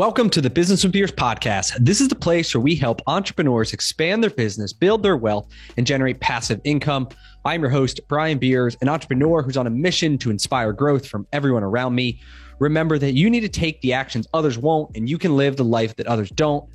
Welcome to the Business with Beers podcast. This is the place where we help entrepreneurs expand their business, build their wealth, and generate passive income. I'm your host, Brian Beers, an entrepreneur who's on a mission to inspire growth from everyone around me. Remember that you need to take the actions others won't, and you can live the life that others don't.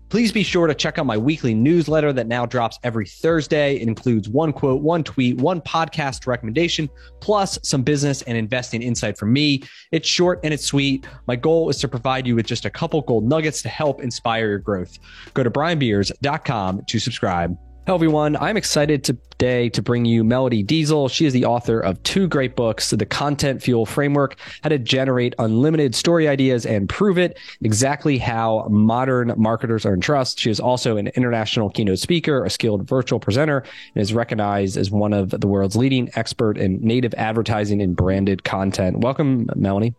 Please be sure to check out my weekly newsletter that now drops every Thursday. It includes one quote, one tweet, one podcast recommendation, plus some business and investing insight from me. It's short and it's sweet. My goal is to provide you with just a couple gold nuggets to help inspire your growth. Go to brianbeers.com to subscribe. Hello, everyone. I'm excited today to bring you Melody Deasel. She is the author of two great books, The Content Fuel Framework, How to Generate Unlimited Story Ideas and Prove It, exactly how modern marketers earn trust. She is also an international keynote speaker, a skilled virtual presenter, and is recognized as one of the world's leading expert in native advertising and branded content. Welcome, Melody.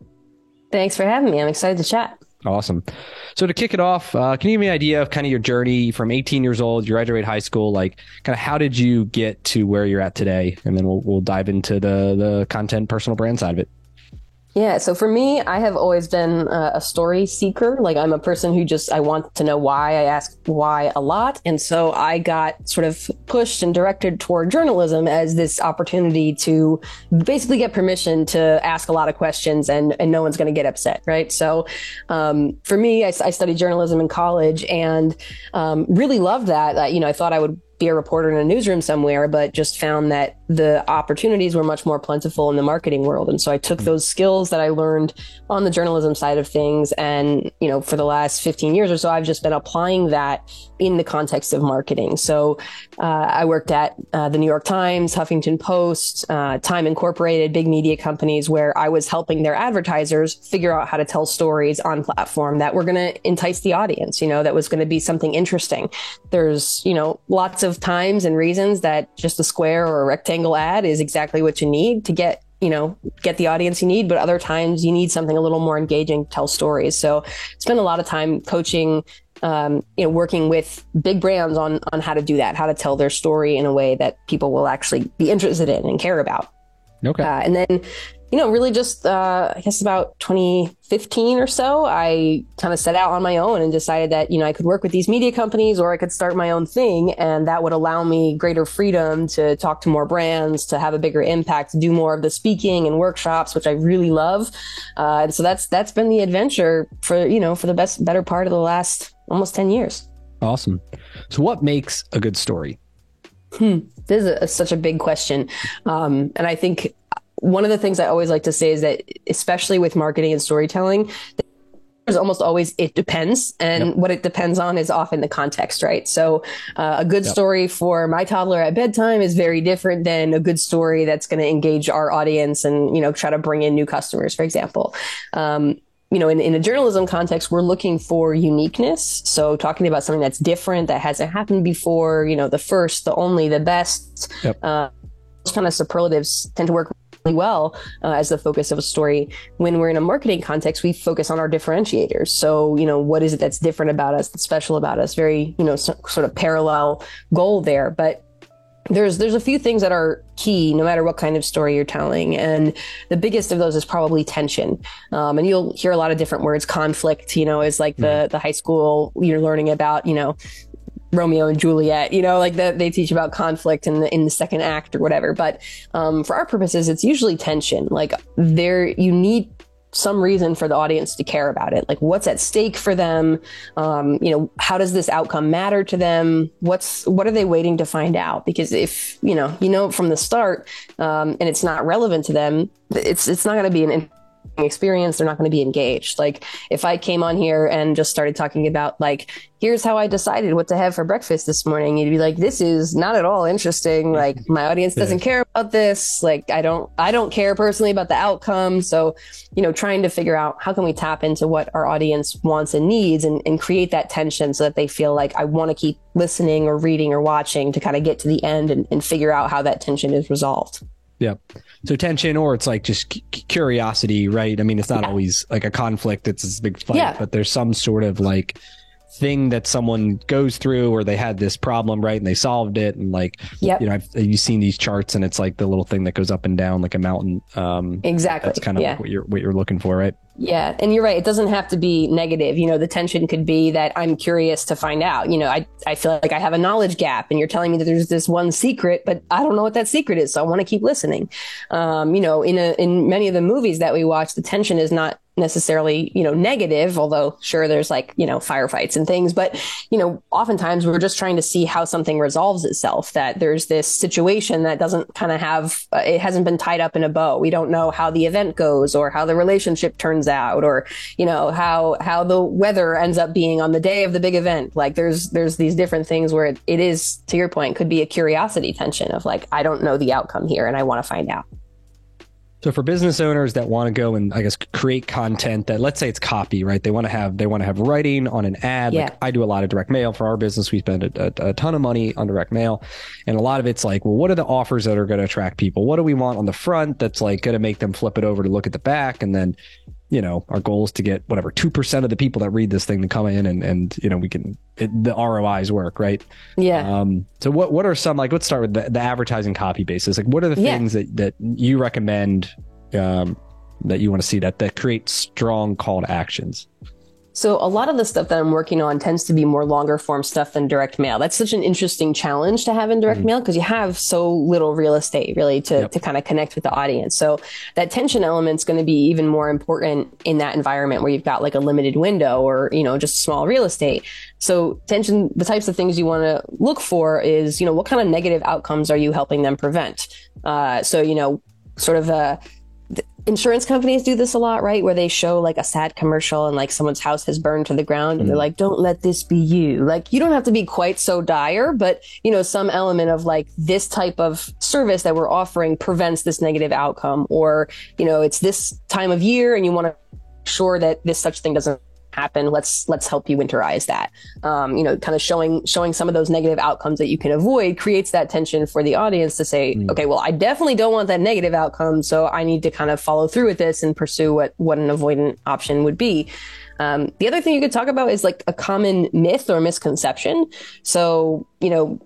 Thanks for having me. I'm excited to chat. Awesome. So to kick it off, can you give me an idea of kind of your journey from 18 years old, you graduate high school, like kind of how did you get to where you're at today? And then we'll dive into the content personal brand side of it. Yeah. So for me, I have always been a story seeker. Like I'm a person who I want to know why. I ask why a lot. And so I got sort of pushed and directed toward journalism as this opportunity to basically get permission to ask a lot of questions and no one's going to get upset. Right. So for me, I studied journalism in college and really loved that. I thought I would be a reporter in a newsroom somewhere, but just found that the opportunities were much more plentiful in the marketing world. And so I took those skills that I learned on the journalism side of things. And, for the last 15 years or so, I've just been applying that in the context of marketing. So I worked at the New York Times, Huffington Post, Time Incorporated, big media companies where I was helping their advertisers figure out how to tell stories on platform that were going to entice the audience, that was going to be something interesting. There's, lots of times and reasons that just a square or a rectangle ad is exactly what you need to get the audience you need. But other times you need something a little more engaging to tell stories. So spend a lot of time coaching, working with big brands on how to do that, how to tell their story in a way that people will actually be interested in and care about. Okay. And then, really just, I guess about 2015 or so, I kind of set out on my own and decided that, I could work with these media companies or I could start my own thing. And that would allow me greater freedom to talk to more brands, to have a bigger impact, to do more of the speaking and workshops, which I really love. And so that's been the adventure for the better part of the last almost 10 years. Awesome. So what makes a good story? This is such a big question. And I think one of the things I always like to say is that, especially with marketing and storytelling, there's almost always, it depends. And what it depends on is often the context, right? So a good story for my toddler at bedtime is very different than a good story that's going to engage our audience and, try to bring in new customers, for example. In a journalism context, we're looking for uniqueness. So talking about something that's different, that hasn't happened before, the first, the only, the best, those kind of superlatives tend to work really well as the focus of a story. When we're in a marketing context, we focus on our differentiators. So, what is it that's different about us, that's special about us? Very, sort of parallel goal there. But there's a few things that are key no matter what kind of story you're telling. And the biggest of those is probably tension. And you'll hear a lot of different words. Conflict, is like the high school you're learning about, Romeo and Juliet, they teach about conflict in the second act or whatever. But for our purposes, it's usually tension. Like you need some reason for the audience to care about it. Like what's at stake for them? How does this outcome matter to them? What are they waiting to find out? Because if, from the start, and it's not relevant to them, it's not going to be an experience. They're not going to be engaged. Like if I came on here and just started talking about like, here's how I decided what to have for breakfast this morning, you'd be like, this is not at all interesting. Like my audience doesn't care about this. Like I don't care personally about the outcome. So, trying to figure out how can we tap into what our audience wants and needs and create that tension so that they feel like I want to keep listening or reading or watching to kind of get to the end and figure out how that tension is resolved. Yeah. So tension, or it's like just curiosity, right? I mean, it's not always like a conflict. It's this big fight, but there's some sort of like thing that someone goes through or they had this problem, right? And they solved it. And like, you've seen these charts and it's like the little thing that goes up and down like a mountain. Exactly. That's kind of like what you're looking for, right? Yeah. And you're right. It doesn't have to be negative. You know, the tension could be that I'm curious to find out. You know, I feel like I have a knowledge gap and you're telling me that there's this one secret, but I don't know what that secret is. So I want to keep listening. You know, in many of the movies that we watch, the tension is not necessarily, you know, negative, although sure, there's like, you know, firefights and things, but, you know, oftentimes we're just trying to see how something resolves itself, that there's this situation that doesn't kind of have, it hasn't been tied up in a bow. We don't know how the event goes or how the relationship turns out, or, you know, how the weather ends up being on the day of the big event. Like there's these different things where it is, to your point, could be a curiosity tension of like, I don't know the outcome here and I want to find out. So for business owners that want to go and I guess create content that, let's say it's copy, right? They want to have writing on an ad. Yeah. Like I do a lot of direct mail for our business. We spend a ton of money on direct mail, and a lot of it's like, well, what are the offers that are going to attract people? What do we want on the front that's like going to make them flip it over to look at the back? And then, you know, our goal is to get whatever 2% of the people that read this thing to come in and you know, the ROIs work, right? Yeah. So what are some, like, let's start with the advertising copy basis. Like, what are the things that you recommend that you want to see that create strong call to actions? So a lot of the stuff that I'm working on tends to be more longer form stuff than direct mail. That's such an interesting challenge to have in direct mail because you have so little real estate really to kind of connect with the audience. So that tension element is going to be even more important in that environment where you've got like a limited window or, you know, just small real estate. So tension, the types of things you want to look for is, you know, what kind of negative outcomes are you helping them prevent? So, you know, sort of insurance companies do this a lot, right? Where they show like a sad commercial and like someone's house has burned to the ground and they're like, don't let this be you. Like, you don't have to be quite so dire, but you know, some element of like this type of service that we're offering prevents this negative outcome, or, you know, it's this time of year and you want to make sure that this such thing doesn't happen. Let's help you winterize that. You know, kind of showing some of those negative outcomes that you can avoid creates that tension for the audience to say, okay, well, I definitely don't want that negative outcome. So I need to kind of follow through with this and pursue what an avoidant option would be. The other thing you could talk about is like a common myth or misconception. So, you know,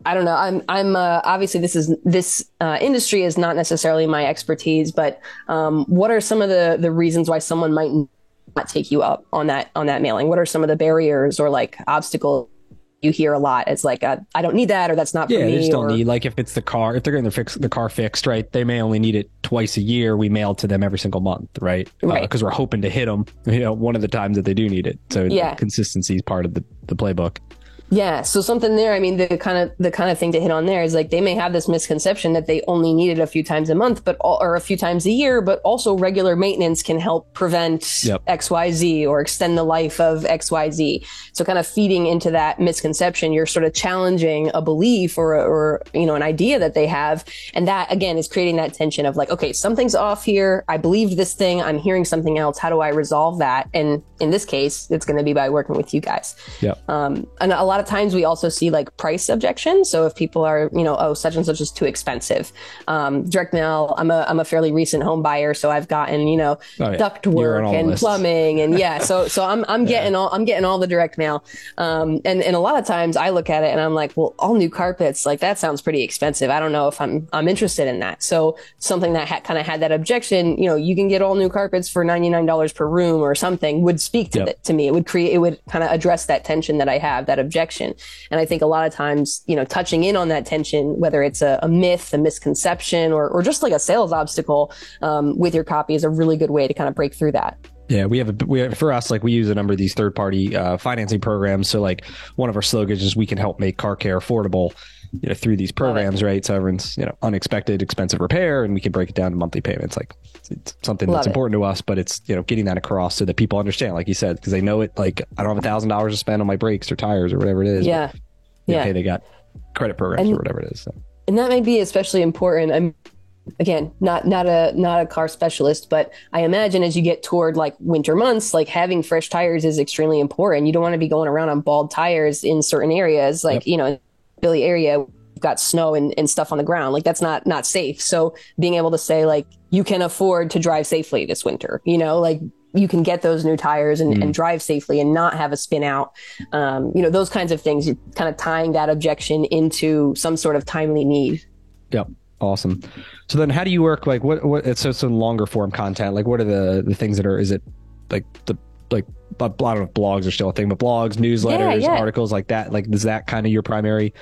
I don't know. I'm obviously this industry is not necessarily my expertise, but what are some of the reasons why someone might not take you up on that mailing? What are some of the barriers or like obstacles you hear a lot? It's like, I don't need that, or that's not for me. They just don't need, like, if it's the car, if they're going to the car fixed, right? They may only need it twice a year. We mail to them every single month, right? Because we're hoping to hit them, you know, one of the times that they do need it. So consistency is part of the playbook. Yeah. So something there, I mean, the kind of thing to hit on there is like, they may have this misconception that they only need it a few times a month, or a few times a year, but also regular maintenance can help prevent XYZ or extend the life of XYZ. So kind of feeding into that misconception, you're sort of challenging a belief or, you know, an idea that they have. And that again is creating that tension of like, okay, something's off here. I believed this thing. I'm hearing something else. How do I resolve that? And in this case, it's going to be by working with you guys. Yeah. And a lot of times we also see like price objections. So if people are, you know, oh, such and such is too expensive. Direct mail, I'm a fairly recent home buyer, so I've gotten, you know, ductwork and plumbing and so I'm getting all the direct mail. And a lot of times I look at it and I'm like, well, all new carpets, like that sounds pretty expensive. I don't know if I'm interested in that. So something that kind of had that objection, you know, you can get all new carpets for $99 per room or something, would speak to me. It would kind of address that tension that I have, that objection. And I think a lot of times, you know, touching in on that tension, whether it's a myth, a misconception, or just like a sales obstacle with your copy is a really good way to kind of break through that. Yeah, we have for us, like, we use a number of these third-party financing programs. So like one of our slogans is we can help make car care affordable, you know, through these programs, right? So everyone's, you know, unexpected, expensive repair, and we can break it down to monthly payments. Like, it's something that's important to us, but it's, you know, getting that across so that people understand, like you said, because they know it, like, I don't have $1,000 to spend on my brakes or tires or whatever it is. Yeah. But, hey, they got credit programs or whatever it is. So. And that may be especially important. Again, not a car specialist, but I imagine as you get toward like winter months, like having fresh tires is extremely important. You don't want to be going around on bald tires in certain areas, like, you know, Philly area, we've got snow and stuff on the ground. Like, that's not safe. So being able to say, like, you can afford to drive safely this winter, you know, like, you can get those new tires and drive safely and not have a spin out. You know, those kinds of things, you're kind of tying that objection into some sort of timely need. Yep. Awesome. So then how do you work? Like what it's so some longer form content. Like what are the things that are, is it like like, I don't know if blogs are still a thing, but blogs, newsletters, articles like that, like is that kind of your primary,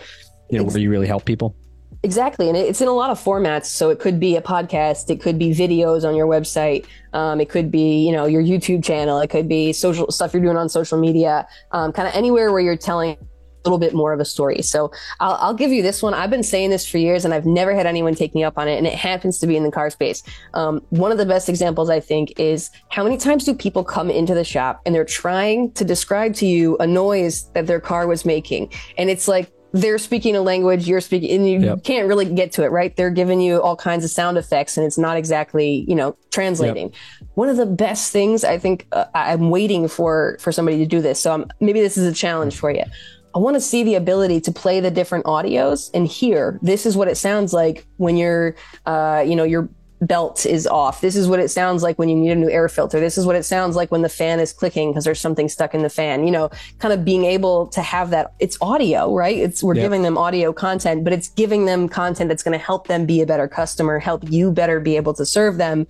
where you really help people? Exactly. And it's in a lot of formats. So it could be a podcast. It could be videos on your website. It could be, your YouTube channel. It could be social stuff you're doing on social media, kind of anywhere where you're telling a little bit more of a story. So I'll give you this one. I've been saying this for years and I've never had anyone take me up on it. And it happens to be in the car space. One of the best examples, I think, is how many times do people come into the shop and they're trying to describe to you a noise that their car was making. And it's like, they're speaking a language, you're speaking, and you can't really get to it, right? They're giving you all kinds of sound effects and it's not exactly, translating. One of the best things I think I'm waiting for somebody to do this. So maybe this is a challenge for you. I want to see the ability to play the different audios and hear, this is what it sounds like when your belt is off. This is what it sounds like when you need a new air filter. This is what it sounds like when the fan is clicking because there's something stuck in the fan, kind of being able to have that. It's audio, right? We're giving them audio content, but it's giving them content that's going to help them be a better customer, help you better be able to serve them.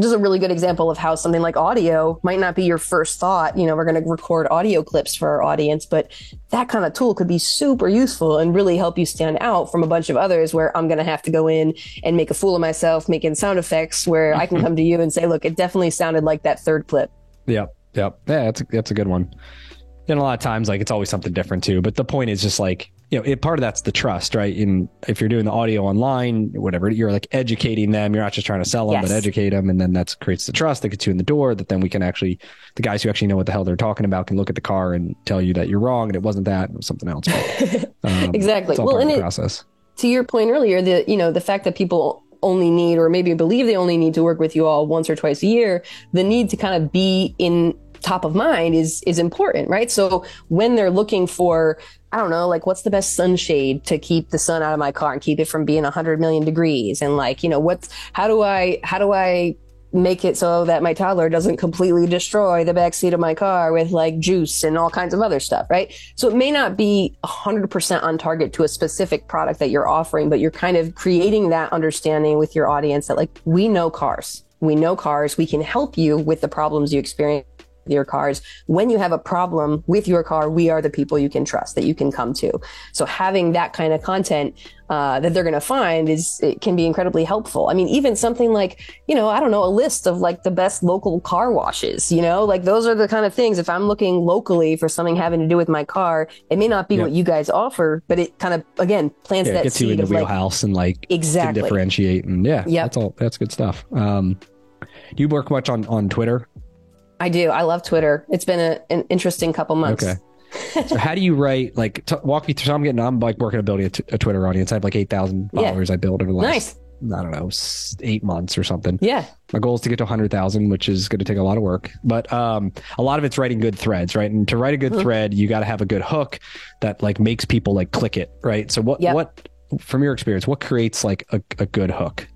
Just a really good example of how something like audio might not be your first thought. We're going to record audio clips for our audience, but that kind of tool could be super useful and really help you stand out from a bunch of others where I'm going to have to go in and make a fool of myself, making sound effects where I can come to you and say, look, it definitely sounded like that third clip. Yep. Yeah, that's a good one. And a lot of times, like, it's always something different too. But the point is just like, part of that's the trust, right? And if you're doing the audio online, whatever, you're like educating them. You're not just trying to sell them, but educate them. And then that creates the trust that gets you in the door, that then we can the guys who actually know what the hell they're talking about can look at the car and tell you that you're wrong and it wasn't that, it was something else. Exactly. It's all part of the process. To your point earlier, the fact that people only need, or maybe believe they only need to work with you all once or twice a year, the need to kind of be in top of mind is important, right? So when they're looking for, I don't know, like what's the best sunshade to keep the sun out of my car and keep it from being 100 million degrees, and like, how do I make it so that my toddler doesn't completely destroy the backseat of my car with like juice and all kinds of other stuff, right? So it may not be 100% on target to a specific product that you're offering, but you're kind of creating that understanding with your audience that like, we know cars, we can help you with the problems you experience your cars. When you have a problem with your car, we are the people you can trust, that you can come to. So having that kind of content that they're going to find it can be incredibly helpful. I mean, even something like, I don't know, a list of like the best local car washes, like those are the kind of things. If I'm looking locally for something having to do with my car, it may not be what you guys offer, but it kind of, again, plants that gets seed you in the of wheelhouse and like exactly can differentiate. And that's good stuff. Do you work much on Twitter? I do. I love Twitter. It's been an interesting couple months. Okay. So how do you write, like, walk me through, so I'm like working on building a Twitter audience. I have like 8,000 followers I built over the last, I don't know, 8 months or something. Yeah. My goal is to get to 100,000, which is going to take a lot of work, but a lot of it's writing good threads, right? And to write a good thread, you got to have a good hook that like makes people like click it, right? So what, from your experience, what creates like a good hook?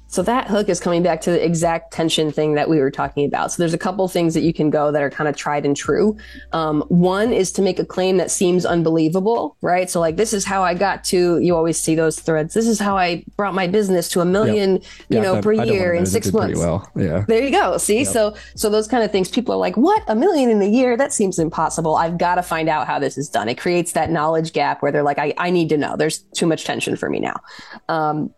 So that hook is coming back to the exact tension thing that we were talking about. So there's a couple things that you can go that are kind of tried and true. One is to make a claim that seems unbelievable, right? So like, this is how I got to, you always see those threads. This is how I brought my business to 1 million, per year in 6 months. Well. Yeah. There you go. See, so those kind of things, people are like, what, 1 million in a year? That seems impossible. I've got to find out how this is done. It creates that knowledge gap where they're like, I need to know. There's too much tension for me now.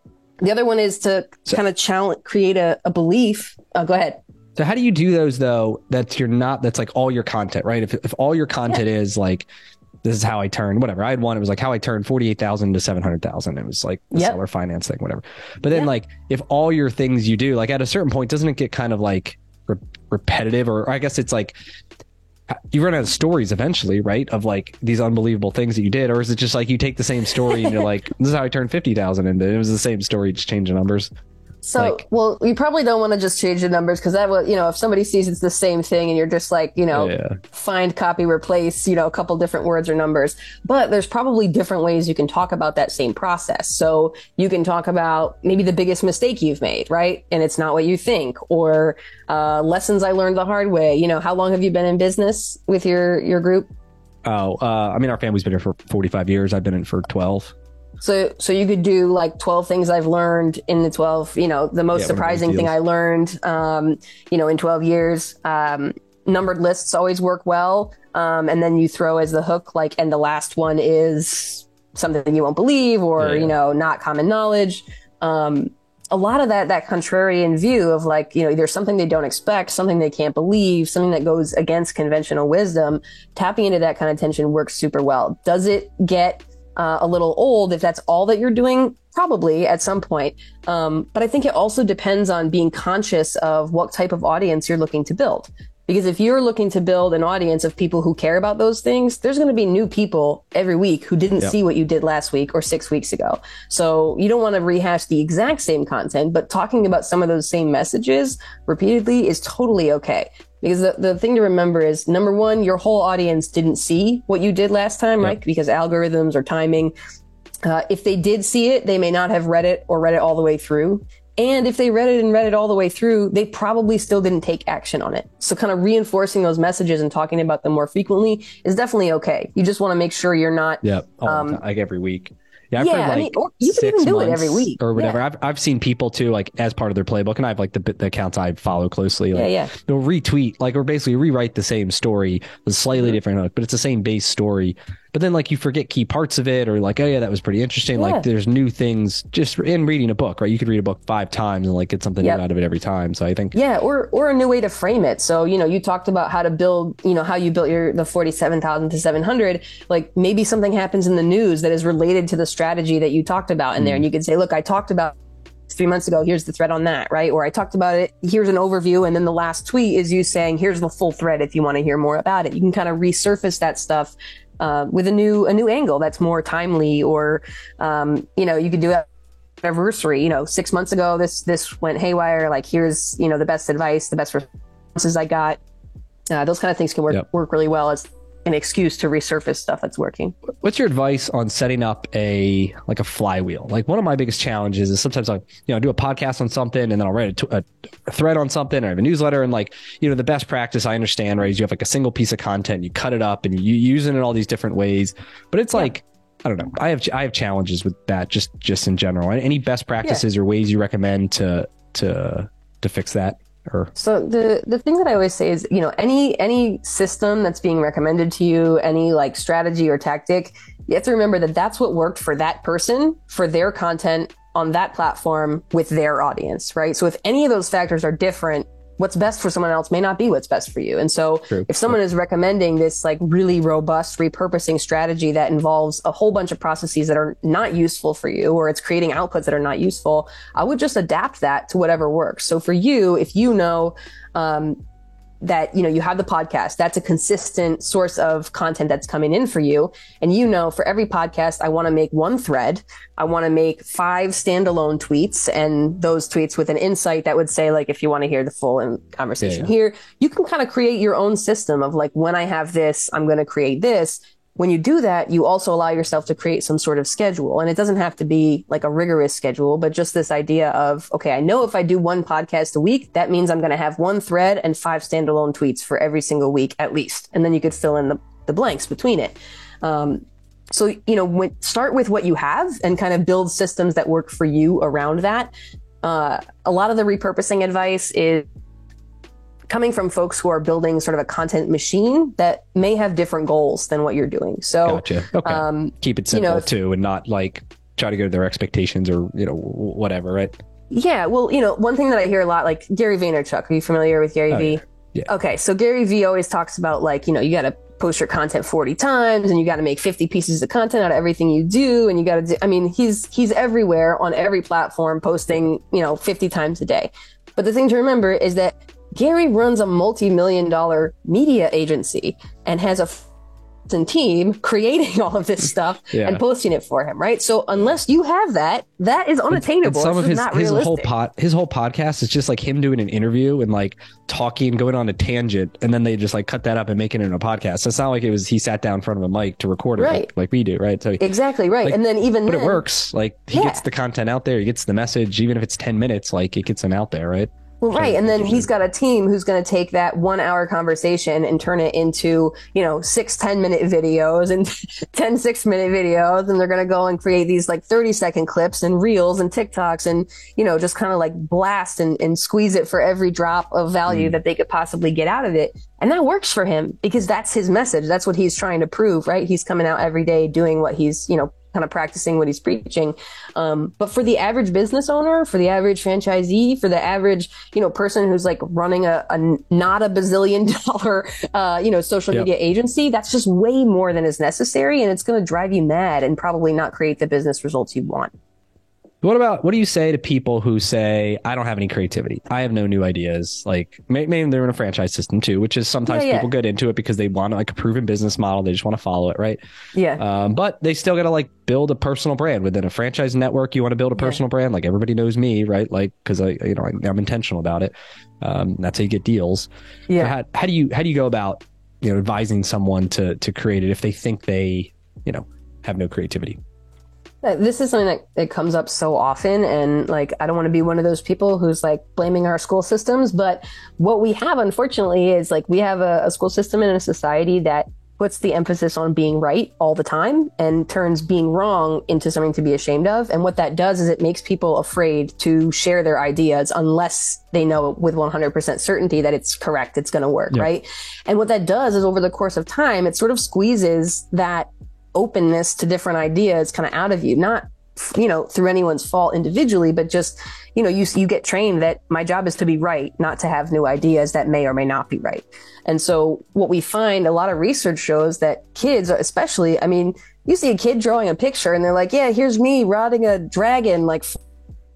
The other one is to kind of create a belief. Go ahead. So how do you do those though? That's like all your content, right? If all your content is like, this is how I turned, whatever. I had one, it was like how I turned 48,000 to 700,000. It was like the seller finance thing, whatever. But then like, if all your things you do, like at a certain point, doesn't it get kind of like repetitive? Or I guess it's like, you run out of stories eventually, right? Of like these unbelievable things that you did. Or is it just like you take the same story and you're like, this is how I turned 50,000 into it was the same story, just change the numbers? So, well, you probably don't want to just change the numbers because that will, if somebody sees it's the same thing and you're just like, find, copy, replace, a couple different words or numbers. But there's probably different ways you can talk about that same process. So you can talk about maybe the biggest mistake you've made, right? And it's not what you think, or lessons I learned the hard way. How long have you been in business with your group? Our family's been here for 45 years. I've been in for 12. So you could do like 12 things I've learned in the 12, the most surprising thing I learned, in 12 years. Numbered lists always work well. And then you throw as the hook, like, and the last one is something you won't believe or, not common knowledge. A lot of that contrarian view of like, either something they don't expect, something they can't believe, something that goes against conventional wisdom, tapping into that kind of tension works super well. Does it get a little old if that's all that you're doing? Probably at some point. But I think it also depends on being conscious of what type of audience you're looking to build. Because if you're looking to build an audience of people who care about those things, there's going to be new people every week who didn't see what you did last week or 6 weeks ago. So you don't want to rehash the exact same content, but talking about some of those same messages repeatedly is totally okay. Because the thing to remember is, number one, your whole audience didn't see what you did last time, right? Because algorithms or timing. If they did see it, they may not have read it or read it all the way through. And if they read it all the way through, they probably still didn't take action on it. So kind of reinforcing those messages and talking about them more frequently is definitely okay. You just want to make sure you're not... like every week. Yeah, or you can even do it every week or whatever. Yeah. I've seen people too, like as part of their playbook, and I have like the accounts I follow closely. Like, they'll retweet, like, or basically rewrite the same story with a slightly different hook, but it's the same base story. But then like you forget key parts of it, or like, oh yeah, that was pretty interesting. Like there's new things just in reading a book, right? You could read a book 5 times and like get something new out of it every time. So I think or a new way to frame it. So you talked about how to build, how you built the 47,000 to 700. Like maybe something happens in the news that is related to the strategy that you talked about in there, and you could say, look, I talked about 3 months ago, here's the thread on that, right? Or I talked about it, here's an overview, and then the last tweet is you saying, here's the full thread if you want to hear more about it. You can kind of resurface that stuff with a new angle that's more timely, or you could do it anniversary. 6 months ago this went haywire, like here's the best advice, the best responses I got. Those kind of things can work really well as an excuse to resurface stuff that's working. What's your advice on setting up a flywheel? Like one of my biggest challenges is sometimes I do a podcast on something, and then I'll write a thread on something, or I have a newsletter, and like the best practice I understand, right, is you have like a single piece of content, you cut it up, and you use it in all these different ways. But it's like, I don't know, I have challenges with that just in general. Any best practices or ways you recommend to fix that? So the thing that I always say is, any system that's being recommended to you, any like strategy or tactic, you have to remember that that's what worked for that person, for their content on that platform with their audience, right? So if any of those factors are different, what's best for someone else may not be what's best for you. And so if someone is recommending this like really robust repurposing strategy that involves a whole bunch of processes that are not useful for you, or it's creating outputs that are not useful, I would just adapt that to whatever works. So for you, if that, you have the podcast, that's a consistent source of content that's coming in for you. And for every podcast, I want to make 1 thread. I want to make 5 standalone tweets, and those tweets with an insight that would say, like, if you want to hear the full conversation here, you can kind of create your own system of like, when I have this, I'm going to create this. When you do that, you also allow yourself to create some sort of schedule. And it doesn't have to be like a rigorous schedule, but just this idea of, okay, I know if I do 1 podcast a week, that means I'm going to have 1 thread and 5 standalone tweets for every single week at least. And then you could fill in the blanks between it. So, start with what you have and kind of build systems that work for you around that. A lot of the repurposing advice is coming from folks who are building sort of a content machine that may have different goals than what you're doing. So gotcha. Okay. Keep it simple too, and not like try to go to their expectations or, whatever, right? Yeah. Well, one thing that I hear a lot, like Gary Vaynerchuk, are you familiar with Gary V? Yeah. Okay. So Gary V always talks about like, you got to post your content 40 times and you got to make 50 pieces of content out of everything you do. And you got to he's everywhere on every platform posting, 50 times a day. But the thing to remember is that Gary runs a multi-million-dollar media agency and has a team creating all of this stuff and posting it for him, right? So unless you have that is unattainable. Some of his whole podcast is just like him doing an interview and like talking, going on a tangent, and then they just like cut that up and make it into a podcast. So it's not like he sat down in front of a mic to record it, right, like we do, right? So exactly right. Like, and then but it works. Like he gets the content out there, he gets the message, even if it's 10 minutes, like it gets them out there, right? Well, right. And then he's got a team who's going to take that 1 hour conversation and turn it into, 6 10-minute videos and 10 6-minute videos. And they're going to go and create these like 30-second clips and reels and TikToks and, just kind of like blast and squeeze it for every drop of value that they could possibly get out of it. And that works for him because that's his message. That's what he's trying to prove, right? He's coming out every day doing what he's, kind of practicing what he's preaching. But for the average business owner, for the average franchisee, for the average, person who's like running a not a bazillion dollar, social media agency, that's just way more than is necessary. And it's going to drive you mad and probably not create the business results you want. What do you say to people who say, I don't have any creativity. I have no new ideas. Like maybe they're in a franchise system too, which is sometimes people get into it because they want like a proven business model. They just want to follow it. Right. Yeah. But they still got to like build a personal brand within a franchise network. You want to build a personal brand. Like everybody knows me. Right. Like, cause I'm intentional about it. That's how you get deals. Yeah. So how do you go about, advising someone to create it if they think they, have no creativity? This is something that comes up so often. And like, I don't want to be one of those people who's like blaming our school systems. But what we have, unfortunately, is like we have a school system and a society that puts the emphasis on being right all the time and turns being wrong into something to be ashamed of. And what that does is it makes people afraid to share their ideas unless they know with 100% certainty that it's correct, it's going to work, right? And what that does is over the course of time, it sort of squeezes that openness to different ideas kind of out of you, not, through anyone's fault individually, but just, you get trained that my job is to be right, not to have new ideas that may or may not be right. And so what we find, a lot of research shows that kids, especially, you see a kid drawing a picture and they're like, yeah, here's me riding a dragon, like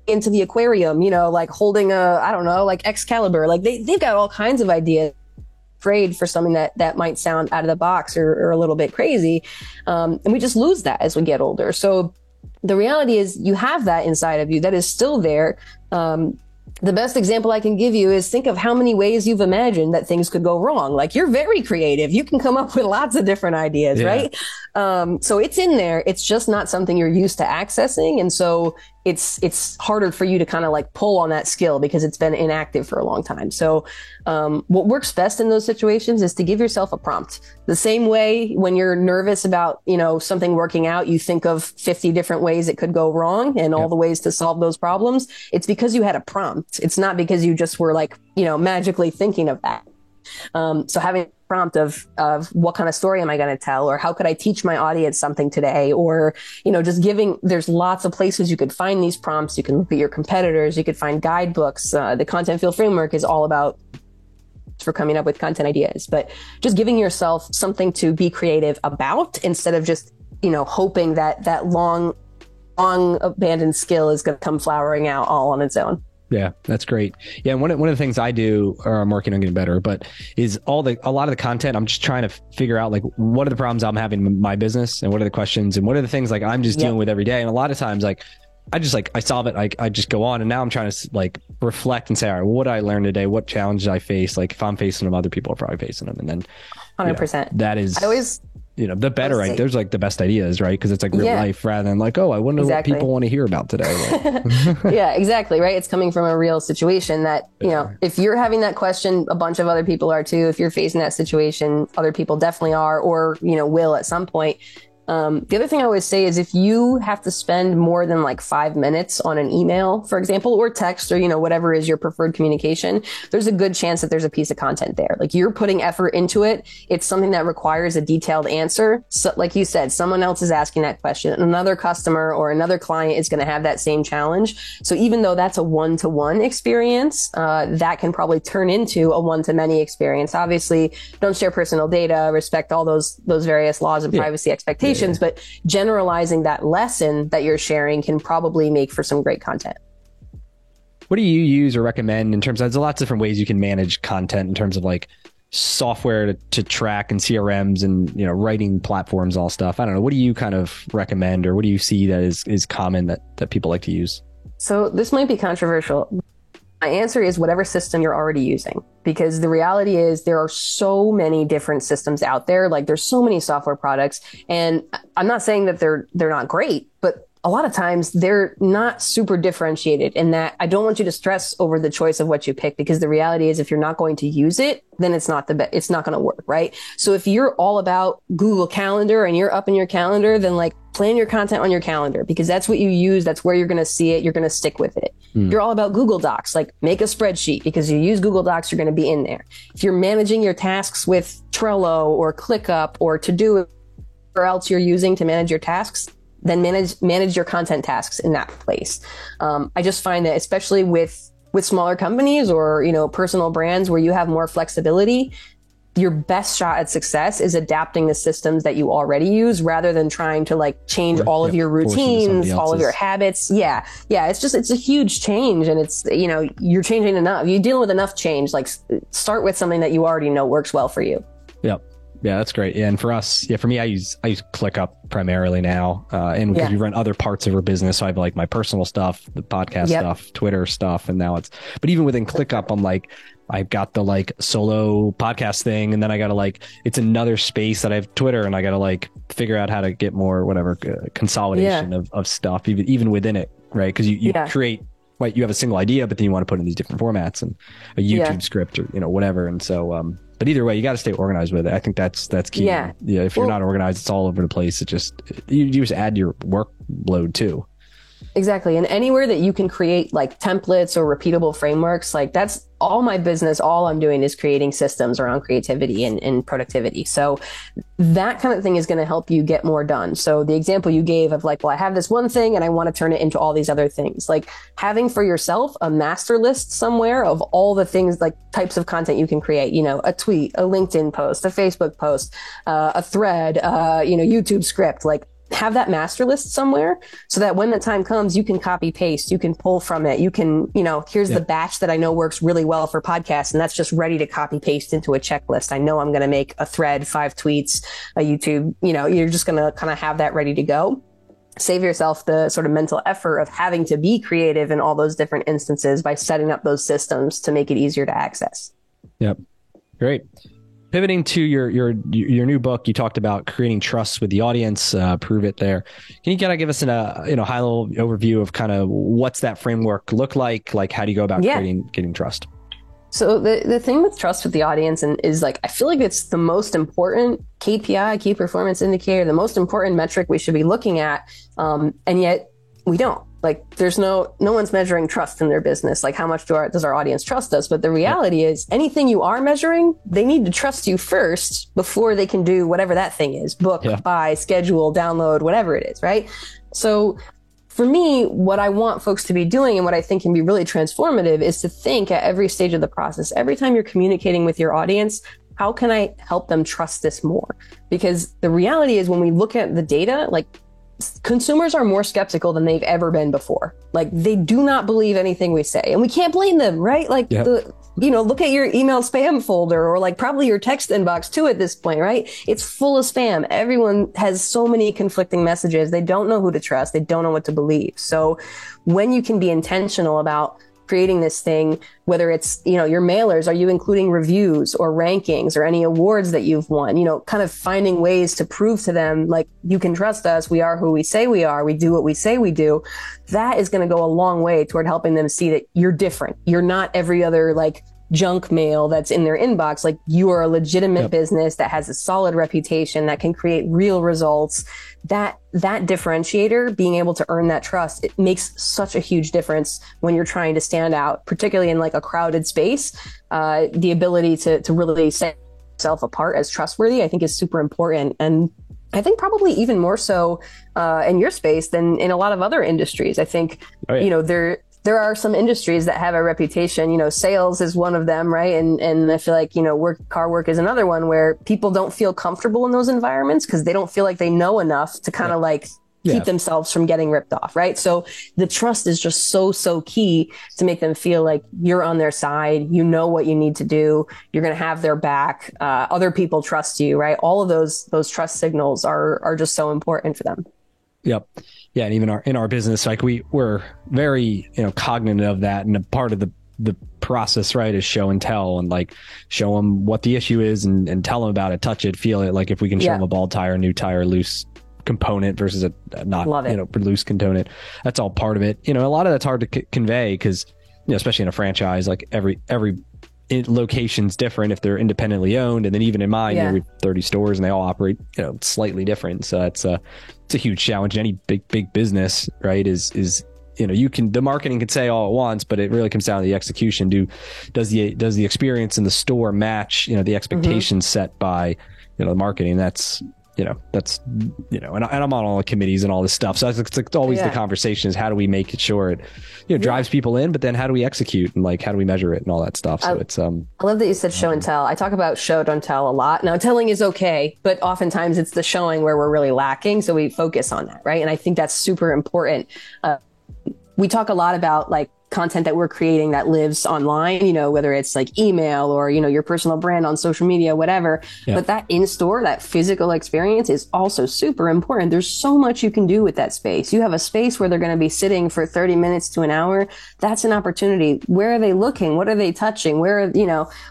into the aquarium, like holding like Excalibur, like they've got all kinds of ideas. Afraid for something that might sound out of the box or a little bit crazy. And we just lose that as we get older. So the reality is you have that inside of you that is still there. The best example I can give you is think of how many ways you've imagined that things could go wrong. Like you're very creative. You can come up with lots of different ideas, right? So it's in there. It's just not something you're used to accessing. And so it's harder for you to kind of like pull on that skill because it's been inactive for a long time. So what works best in those situations is to give yourself a prompt. The same way when you're nervous about, something working out, you think of 50 different ways it could go wrong and all the ways to solve those problems. It's because you had a prompt. It's not because you just were like, magically thinking of that. So having a prompt of what kind of story am I going to tell, or how could I teach my audience something today, or, there's lots of places you could find these prompts. You can look at your competitors. You could find guidebooks. The Content Field Framework is all about for coming up with content ideas, but just giving yourself something to be creative about instead of just, hoping that long abandoned skill is going to come flowering out all on its own. Yeah, that's great. Yeah, one of the things I do, or I'm working on getting better, but is a lot of the content. I'm just trying to figure out like what are the problems I'm having in my business, and what are the questions, and what are the things like I'm just dealing with every day. And a lot of times, like I solve it. Like I just go on, and now I'm trying to like reflect and say, all right, what did I learn today? What challenges I face? Like if I'm facing them, other people are probably facing them, and then 100%. That is. I always. The better, right? There's like the best ideas, right? Because it's like real life rather than like, oh, I wonder what people want to hear about today. Yeah, exactly. Right. It's coming from a real situation that, if you're having that question, a bunch of other people are too. If you're facing that situation, other people definitely are, or, will at some point. The other thing I always say is if you have to spend more than like 5 minutes on an email, for example, or text or, whatever is your preferred communication, there's a good chance that there's a piece of content there. Like you're putting effort into it. It's something that requires a detailed answer. So like you said, someone else is asking that question. Another customer or another client is going to have that same challenge. So even though that's a one-to-one experience, that can probably turn into a one-to-many experience. Obviously, don't share personal data, respect all those various laws and privacy expectations. But generalizing that lesson that you're sharing can probably make for some great content. What do you use or recommend in terms of, there's lots of different ways you can manage content in terms of like software to track and CRMs and, writing platforms, all stuff. I don't know. What do you kind of recommend, or what do you see that is common that people like to use? So this might be controversial. My answer is whatever system you're already using, because the reality is there are so many different systems out there. Like there's so many software products, and I'm not saying that they're not great, but a lot of times they're not super differentiated in that I don't want you to stress over the choice of what you pick, because the reality is if you're not going to use it, then it's not it's not going to work, right? So if you're all about Google Calendar and you're up in your calendar, then like plan your content on your calendar, because that's what you use. That's where you're going to see it. You're going to stick with it. If you're all about Google Docs, like make a spreadsheet, because you use Google Docs, you're going to be in there. If you're managing your tasks with Trello or ClickUp or To-Do, or else you're using to manage your tasks, then manage your content tasks in that place. I just find that especially with smaller companies or, personal brands where you have more flexibility, your best shot at success is adapting the systems that you already use rather than trying to like change all of your routines, all of your habits. Yeah. It's a huge change, and it's, you're changing enough. You're dealing with enough change. Like start with something that you already know works well for you. Yep. Yeah, that's great. Yeah, and for us, for me, I use ClickUp primarily now, and because we run other parts of our business, so I have like my personal stuff, the podcast stuff, Twitter stuff, and now but even within ClickUp, I'm like, I've got the like solo podcast thing, and then I got to like, it's another space that I have Twitter, and I got to like figure out how to get more consolidation of stuff, even within it, right? Because you create. Right, you have a single idea, but then you want to put it in these different formats and a YouTube script or whatever, and so. But either way, you got to stay organized with it. I think that's key. Yeah. If you're not organized, it's all over the place. You just add your workload too. Exactly. And anywhere that you can create like templates or repeatable frameworks, like that's all my business. All I'm doing is creating systems around creativity and productivity. So that kind of thing is going to help you get more done. So the example you gave of like, well, I have this one thing and I want to turn it into all these other things, like having for yourself a master list somewhere of all the things, like types of content you can create, a tweet, a LinkedIn post, a Facebook post, a thread, YouTube script, like have that master list somewhere so that when the time comes, you can copy paste, you can pull from it. You can, here's the batch that I know works really well for podcasts. And that's just ready to copy paste into a checklist. I know I'm going to make a thread, 5 tweets, a YouTube, you're just going to kind of have that ready to go. Save yourself the sort of mental effort of having to be creative in all those different instances by setting up those systems to make it easier to access. Yep. Great. Pivoting to your new book, you talked about creating trust with the audience, Prove It there. Can you kind of give us a high level overview of kind of what's that framework look like? Like, how do you go about getting trust? So the thing with trust with the audience is like, I feel like it's the most important KPI, key performance indicator, the most important metric we should be looking at. And yet we don't. Like there's no one's measuring trust in their business. Like how much does our audience trust us? But the reality is anything you are measuring, they need to trust you first before they can do whatever that thing is, book, buy, schedule, download, whatever it is. Right. So for me, what I want folks to be doing and what I think can be really transformative is to think at every stage of the process, every time you're communicating with your audience, how can I help them trust this more? Because the reality is when we look at the data, like consumers are more skeptical than they've ever been before. Like they do not believe anything we say, and we can't blame them, right? Like look at your email spam folder or like probably your text inbox too at this point, right? It's full of spam. Everyone has so many conflicting messages. They don't know who to trust. They don't know what to believe. So when you can be intentional about creating this thing, whether it's, your mailers, are you including reviews or rankings or any awards that you've won, kind of finding ways to prove to them, like, you can trust us. We are who we say we are. We do what we say we do. That is going to go a long way toward helping them see that you're different. You're not every other like junk mail that's in their inbox. Like you are a legitimate business that has a solid reputation that can create real results. That differentiator, being able to earn that trust, it makes such a huge difference when you're trying to stand out, particularly in like a crowded space. The ability to really set yourself apart as trustworthy, I think is super important. And I think probably even more so in your space than in a lot of other industries. I think, there are some industries that have a reputation, sales is one of them, right? And I feel like, car work is another one where people don't feel comfortable in those environments because they don't feel like they know enough to kind of like keep themselves from getting ripped off, right? So the trust is just so key to make them feel like you're on their side, you know what you need to do, you're going to have their back, other people trust you, right? All of those trust signals are just so important for them. Yep. Yeah. And even in our business, like we're very, cognizant of that. And a part of the process, right, is show and tell, and like show them what the issue is and tell them about it, touch it, feel it. Like if we can show them a bald tire, new tire, loose component versus a not, loose component. That's all part of it. A lot of that's hard to convey because, especially in a franchise, like every location's different if they're independently owned. And then even in mine, we have 30 stores and they all operate, slightly different. So it's a huge challenge. Any big business, right, is the marketing can say all at once, but it really comes down to the execution. Does the experience in the store match, the expectations set by, the marketing? And I'm on all the committees and all this stuff. So it's like always the conversation is how do we make it sure it, drives people in, but then how do we execute and how do we measure it and all that stuff? So I love that you said show and tell. I talk about show, don't tell a lot. Now telling is okay, but oftentimes it's the showing where we're really lacking. So we focus on that. Right. And I think that's super important. We talk a lot about content that we're creating that lives online, whether it's email or, your personal brand on social media, whatever. Yeah. But that in-store, that physical experience is also super important. There's so much you can do with that space. You have a space where they're going to be sitting for 30 minutes to an hour. That's an opportunity. Where are they looking? What are they touching? Where,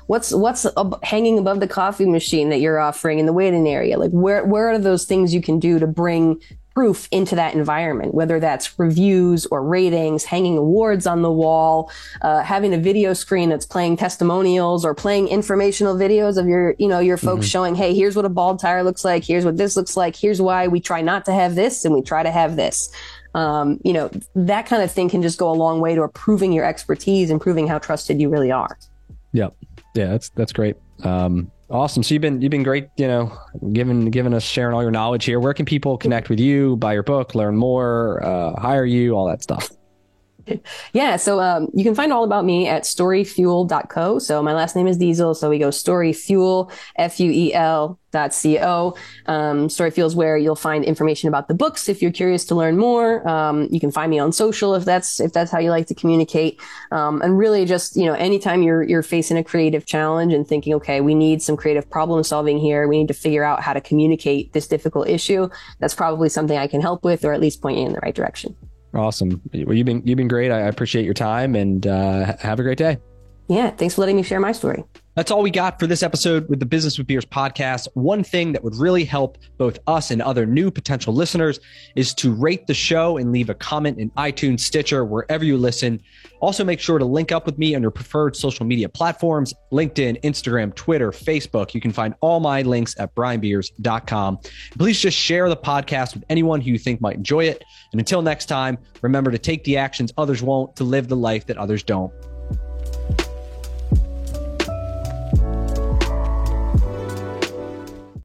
what's hanging above the coffee machine that you're offering in the waiting area? Where are those things you can do to bring proof into that environment, whether that's reviews or ratings, hanging awards on the wall, having a video screen that's playing testimonials or playing informational videos of your folks showing, hey, here's what a bald tire looks like. Here's what this looks like. Here's why we try not to have this and we try to have this. That kind of thing can just go a long way to proving your expertise and proving how trusted you really are. Yep. Yeah, that's great. Awesome. So you've been great, giving us, sharing all your knowledge here. Where can people connect with you, buy your book, learn more, hire you, all that stuff? Yeah. So you can find all about me at storyfuel.co. So my last name is Diesel. So we go storyfuel, FUEL.co. Storyfuel is where you'll find information about the books. If you're curious to learn more, you can find me on social if that's how you like to communicate. And really just, anytime you're facing a creative challenge and thinking, okay, we need some creative problem solving here. We need to figure out how to communicate this difficult issue. That's probably something I can help with, or at least point you in the right direction. Awesome. Well, you've been great. I appreciate your time and have a great day. Yeah. Thanks for letting me share my story. That's all we got for this episode with the Business with Beers podcast. One thing that would really help both us and other new potential listeners is to rate the show and leave a comment in iTunes, Stitcher, wherever you listen. Also, make sure to link up with me on your preferred social media platforms, LinkedIn, Instagram, Twitter, Facebook. You can find all my links at brianbeers.com. Please just share the podcast with anyone who you think might enjoy it. And until next time, remember to take the actions others won't, to live the life that others don't.